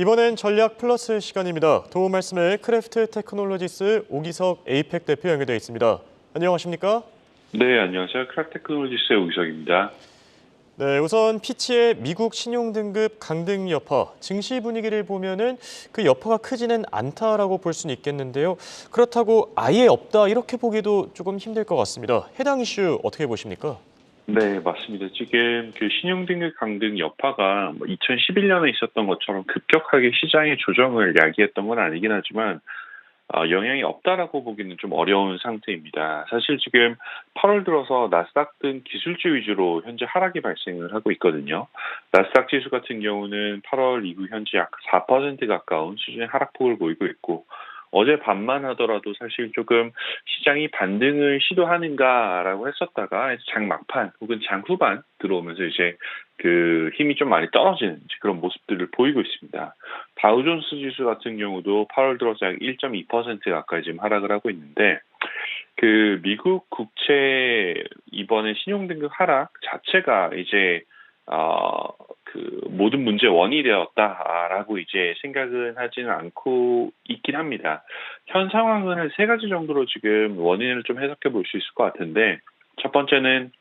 이번엔 전략 플러스 시간입니다. 도움 말씀을 크래프트 테크놀로지스 오기석 에이펙 대표 연결되어 있습니다. 안녕하십니까? 네, 안녕하세요. 크라테크놀로지스의 오기석입니다. 네, 우선 피치의 미국 신용 등급 강등 여파, 증시 분위기를 보면은 그 여파가 크지는 않다라고 볼 수는 있겠는데요. 그렇다고 아예 없다 이렇게 보기도 조금 힘들 것 같습니다. 해당 이슈 어떻게 보십니까? 네, 맞습니다. 지금 그 신용등급 강등 여파가 2011년에 있었던 것처럼 급격하게 시장의 조정을 야기했던 건 아니긴 하지만 영향이 없다라고 보기는 좀 어려운 상태입니다. 사실 지금 8월 들어서 나스닥 등 기술주 위주로 현재 하락이 발생을 하고 있거든요. 나스닥 지수 같은 경우는 8월 이후 현재 약 4% 가까운 수준의 하락폭을 보이고 있고 어제 밤만 하더라도 사실 조금 시장이 반등을 시도하는가라고 했었다가 장 막판 혹은 장 후반 들어오면서 이제 그 힘이 좀 많이 떨어지는 그런 모습들을 보이고 있습니다. 다우존스 지수 같은 경우도 8월 들어서 약 1.2% 가까이 지금 하락을 하고 있는데 그 미국 국채 이번에 신용등급 하락 자체가 이제 그 모든 문제의 원인이 되었다라고 이제 생각은 하지는 않고 있긴 합니다. 현 상황은 한 세 가지 정도로 지금 원인을 좀 해석해 볼 수 있을 것 같은데 첫 번째는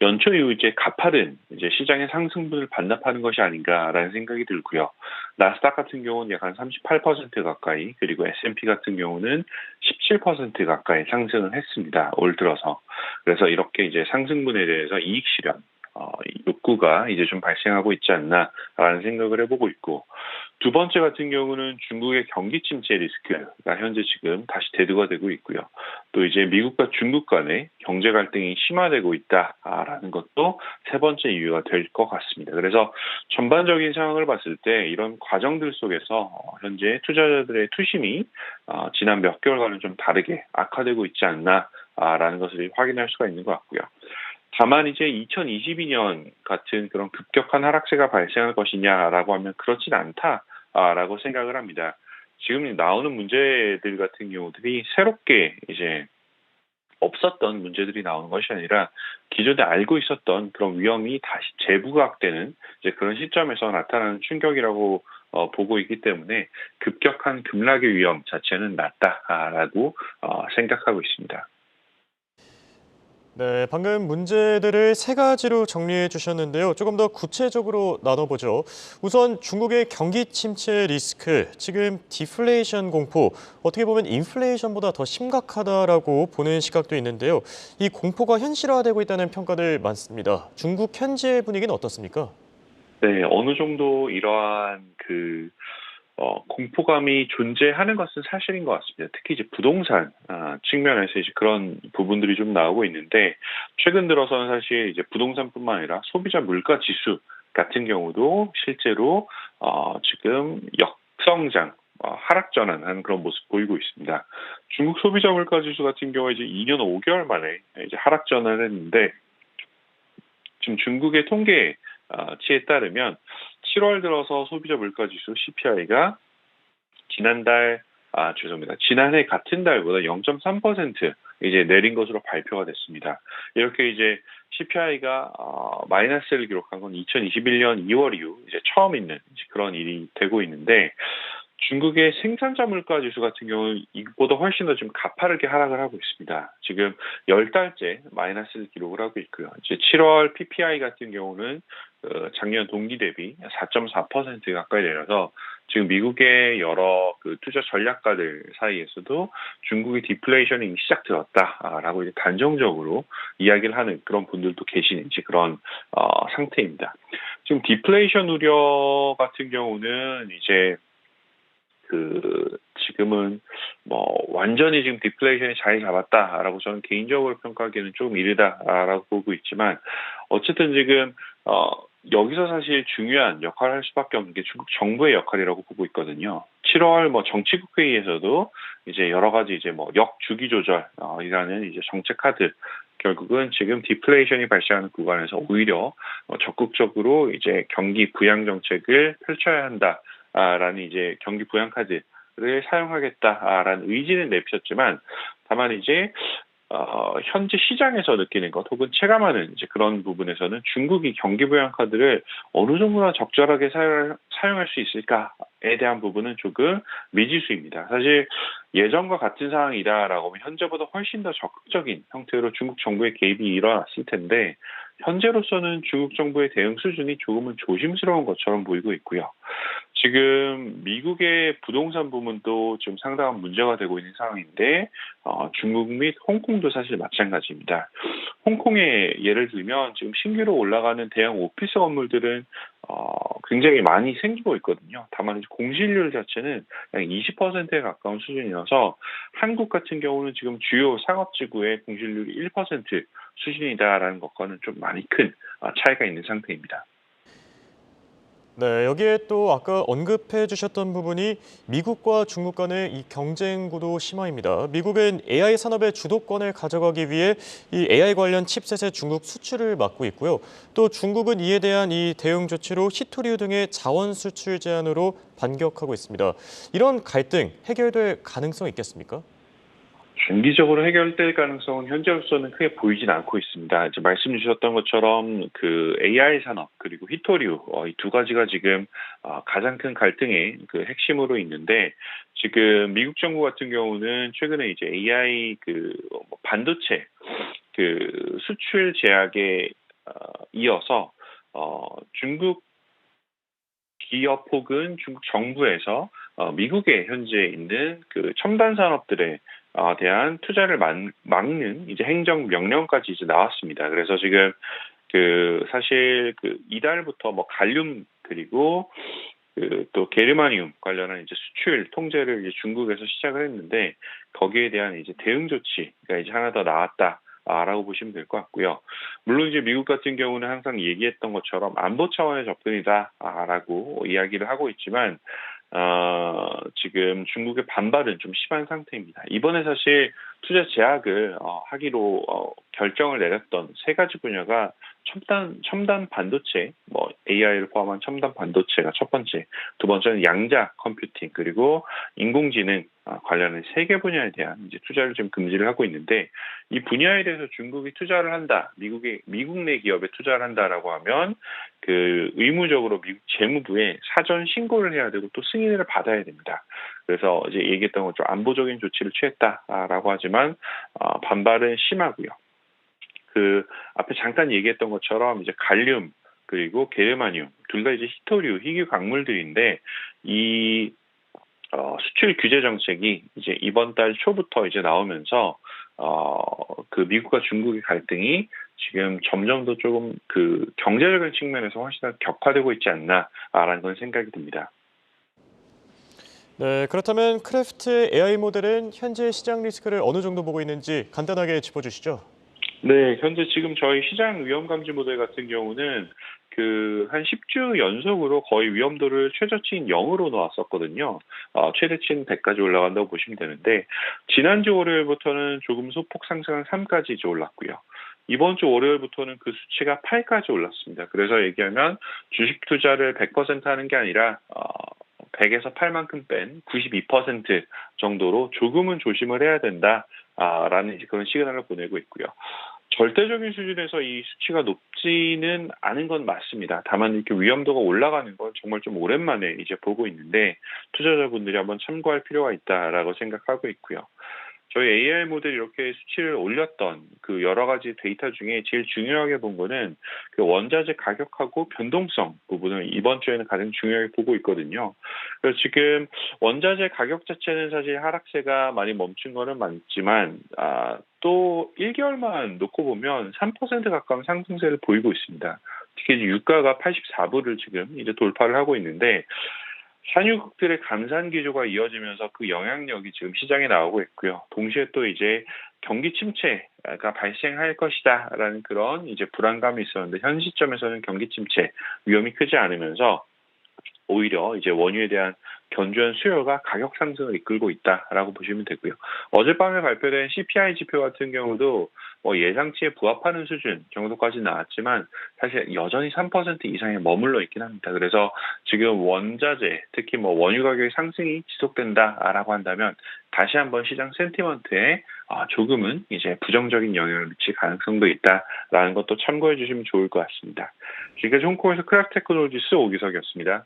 연초 이후 이제 가파른 이제 시장의 상승분을 반납하는 것이 아닌가라는 생각이 들고요. 나스닥 같은 경우는 약 한 38% 가까이 그리고 S&P 같은 경우는 17% 가까이 상승을 했습니다. 올 들어서. 그래서 이렇게 이제 상승분에 대해서 이익 실현 욕구가 이제 좀 발생하고 있지 않나라는 생각을 해보고 있고 두 번째 같은 경우는 중국의 경기 침체 리스크가 현재 지금 다시 대두가 되고 있고요. 또 이제 미국과 중국 간의 경제 갈등이 심화되고 있다라는 것도 세 번째 이유가 될 것 같습니다. 그래서 전반적인 상황을 봤을 때 이런 과정들 속에서 현재 투자자들의 투심이 지난 몇 개월간은 좀 다르게 악화되고 있지 않나라는 것을 확인할 수가 있는 것 같고요. 다만 이제 2022년 같은 그런 급격한 하락세가 발생할 것이냐라고 하면 그렇진 않다라고 생각을 합니다. 지금 나오는 문제들 같은 경우들이 새롭게 이제 없었던 문제들이 나오는 것이 아니라 기존에 알고 있었던 그런 위험이 다시 재부각되는 이제 그런 시점에서 나타나는 충격이라고 보고 있기 때문에 급격한 급락의 위험 자체는 낮다라고 생각하고 있습니다. 네, 방금 문제들을 세 가지로 정리해 주셨는데요. 조금 더 구체적으로 나눠보죠. 우선 중국의 경기 침체 리스크, 지금 디플레이션 공포, 어떻게 보면 인플레이션보다 더 심각하다라고 보는 시각도 있는데요. 이 공포가 현실화되고 있다는 평가들 많습니다. 중국 현재 분위기는 어떻습니까? 네, 어느 정도 이러한 공포감이 존재하는 것은 사실인 것 같습니다. 특히 이제 부동산 측면에서 이제 그런 부분들이 좀 나오고 있는데 최근 들어서는 사실 이제 부동산뿐만 아니라 소비자 물가 지수 같은 경우도 실제로 지금 역성장 하락 전환하는 그런 모습 보이고 있습니다. 중국 소비자 물가 지수 같은 경우에 이제 2년 5개월 만에 이제 하락 전환을 했는데 지금 중국의 통계치에 따르면 7월 들어서 소비자 물가지수 CPI가 지난해 같은 달보다 0.3% 이제 내린 것으로 발표가 됐습니다. 이렇게 이제 CPI가 마이너스를 기록한 건 2021년 2월 이후 이제 처음 있는 그런 일이 되고 있는데 중국의 생산자 물가 지수 같은 경우는 이보다 훨씬 더 좀 가파르게 하락을 하고 있습니다. 지금 10달째 마이너스를 기록을 하고 있고요. 이제 7월 PPI 같은 경우는 작년 동기 대비 4.4% 가까이 내려서 지금 미국의 여러 그 투자 전략가들 사이에서도 중국의 디플레이션이 이미 시작되었다라고 이제 단정적으로 이야기를 하는 그런 분들도 계시는 이제 그런 상태입니다. 지금 디플레이션 우려 같은 경우는 이제 지금은 완전히 지금 디플레이션이 자리 잡았다라고 저는 개인적으로 평가하기에는 조금 이르다라고 보고 있지만 어쨌든 지금 여기서 사실 중요한 역할을 할 수밖에 없는 게 중국 정부의 역할이라고 보고 있거든요. 7월 정치국 회의에서도 이제 여러 가지 이제 역주기 조절이라는 이제 정책 카드 결국은 지금 디플레이션이 발생하는 구간에서 오히려 적극적으로 이제 경기 부양 정책을 펼쳐야 한다. 라는 이제 경기 부양 카드를 사용하겠다라는 의지는 내피셨지만 다만 이제 현재 시장에서 느끼는 것 혹은 체감하는 이제 그런 부분에서는 중국이 경기 부양 카드를 어느 정도나 적절하게 사용할 수 있을까에 대한 부분은 조금 미지수입니다. 사실 예전과 같은 상황이다라고 하면 현재보다 훨씬 더 적극적인 형태로 중국 정부의 개입이 일어났을 텐데 현재로서는 중국 정부의 대응 수준이 조금은 조심스러운 것처럼 보이고 있고요. 지금 미국의 부동산 부문도 좀 상당한 문제가 되고 있는 상황인데 중국 및 홍콩도 사실 마찬가지입니다. 홍콩의 예를 들면 지금 신규로 올라가는 대형 오피스 건물들은 굉장히 많이 생기고 있거든요. 다만 이제 공실률 자체는 약 20%에 가까운 수준이어서 한국 같은 경우는 지금 주요 상업지구의 공실률이 1% 수준이다라는 것과는 좀 많이 큰 차이가 있는 상태입니다. 네, 여기에 또 아까 언급해 주셨던 부분이 미국과 중국 간의 이 경쟁 구도 심화입니다. 미국은 AI 산업의 주도권을 가져가기 위해 이 AI 관련 칩셋의 중국 수출을 막고 있고요. 또 중국은 이에 대한 이 대응 조치로 히토리우 등의 자원 수출 제한으로 반격하고 있습니다. 이런 갈등 해결될 가능성이 있겠습니까? 장기적으로 해결될 가능성은 현재로서는 크게 보이진 않고 있습니다. 이제 말씀 주셨던 것처럼 그 AI 산업 그리고 히토류 이 두 가지가 지금 가장 큰 갈등의 그 핵심으로 있는데 지금 미국 정부 같은 경우는 최근에 이제 AI 반도체 그 수출 제약에 이어서 중국 기업 혹은 중국 정부에서 미국에 현재 있는 그 첨단 산업들에 대한 투자를 막는 이제 행정 명령까지 이제 나왔습니다. 그래서 지금 그 사실 그 이달부터 뭐 갈륨 그리고 그 또 게르마늄 관련한 이제 수출 통제를 이제 중국에서 시작을 했는데 거기에 대한 이제 대응 조치가 이제 하나 더 나왔다. 라고 보시면 될 것 같고요. 물론 이제 미국 같은 경우는 항상 얘기했던 것처럼 안보 차원의 접근이다라고 이야기를 하고 있지만 지금 중국의 반발은 좀 심한 상태입니다. 이번에 사실 투자 제약을 하기로 결정을 내렸던 세 가지 분야가 첨단 반도체, 뭐 AI를 포함한 첨단 반도체가 첫 번째, 두 번째는 양자 컴퓨팅 그리고 인공지능 관련된 세 개 분야에 대한 이제 투자를 좀 금지를 하고 있는데 이 분야에 대해서 중국이 투자를 한다, 미국 내 기업에 투자를 한다라고 하면 그 의무적으로 미국 재무부에 사전 신고를 해야 되고 또 승인을 받아야 됩니다. 그래서 이제 얘기했던 것처럼 안보적인 조치를 취했다라고 하지만 반발은 심하고요. 그 앞에 잠깐 얘기했던 것처럼 이제 갈륨 그리고 게르마늄 둘 다 이제 히토류 희귀 광물들인데 이 수출 규제 정책이 이제 이번 달 초부터 이제 나오면서 그 미국과 중국의 갈등이 지금 점점 더 조금 그 경제적인 측면에서 훨씬 더 격화되고 있지 않나라는 건 생각이 듭니다. 네, 그렇다면 크래프트 AI 모델은 현재 시장 리스크를 어느 정도 보고 있는지 간단하게 짚어주시죠. 네, 현재 지금 저희 시장 위험 감지 모델 같은 경우는 그 한 10주 연속으로 거의 위험도를 최저치인 0으로 놓았었거든요. 최대치인 100까지 올라간다고 보시면 되는데 지난주 월요일부터는 조금 소폭 상승한 3까지 이제 올랐고요. 이번 주 월요일부터는 그 수치가 8까지 올랐습니다. 그래서 얘기하면 주식 투자를 100% 하는 게 아니라 100에서 8만큼 뺀 92% 정도로 조금은 조심을 해야 된다. 라는 이제 그런 시그널을 보내고 있고요. 절대적인 수준에서 이 수치가 높지는 않은 건 맞습니다. 다만 이렇게 위험도가 올라가는 건 정말 좀 오랜만에 이제 보고 있는데 투자자분들이 한번 참고할 필요가 있다라고 생각하고 있고요. 저희 AI 모델이 이렇게 수치를 올렸던 그 여러 가지 데이터 중에 제일 중요하게 본 거는 그 원자재 가격하고 변동성 부분을 이번 주에는 가장 중요하게 보고 있거든요. 그래서 지금 원자재 가격 자체는 사실 하락세가 많이 멈춘 거는 맞지만 또 1개월만 놓고 보면 3% 가까운 상승세를 보이고 있습니다. 특히 유가가 84불을 지금 이제 돌파를 하고 있는데 산유국들의 감산 기조가 이어지면서 그 영향력이 지금 시장에 나오고 있고요. 동시에 또 이제 경기 침체가 발생할 것이다라는 그런 이제 불안감이 있었는데 현 시점에서는 경기 침체 위험이 크지 않으면서 오히려 이제 원유에 대한 견조한 수요가 가격 상승을 이끌고 있다라고 보시면 되고요. 어젯밤에 발표된 CPI 지표 같은 경우도 예상치에 부합하는 수준 정도까지 나왔지만 사실 여전히 3% 이상에 머물러 있긴 합니다. 그래서 지금 원자재, 특히 원유 가격의 상승이 지속된다라고 한다면 다시 한번 시장 센티먼트에 조금은 이제 부정적인 영향을 미칠 가능성도 있다라는 것도 참고해 주시면 좋을 것 같습니다. 지금까지 홍콩에서 크락테크놀로지스 오기석이었습니다.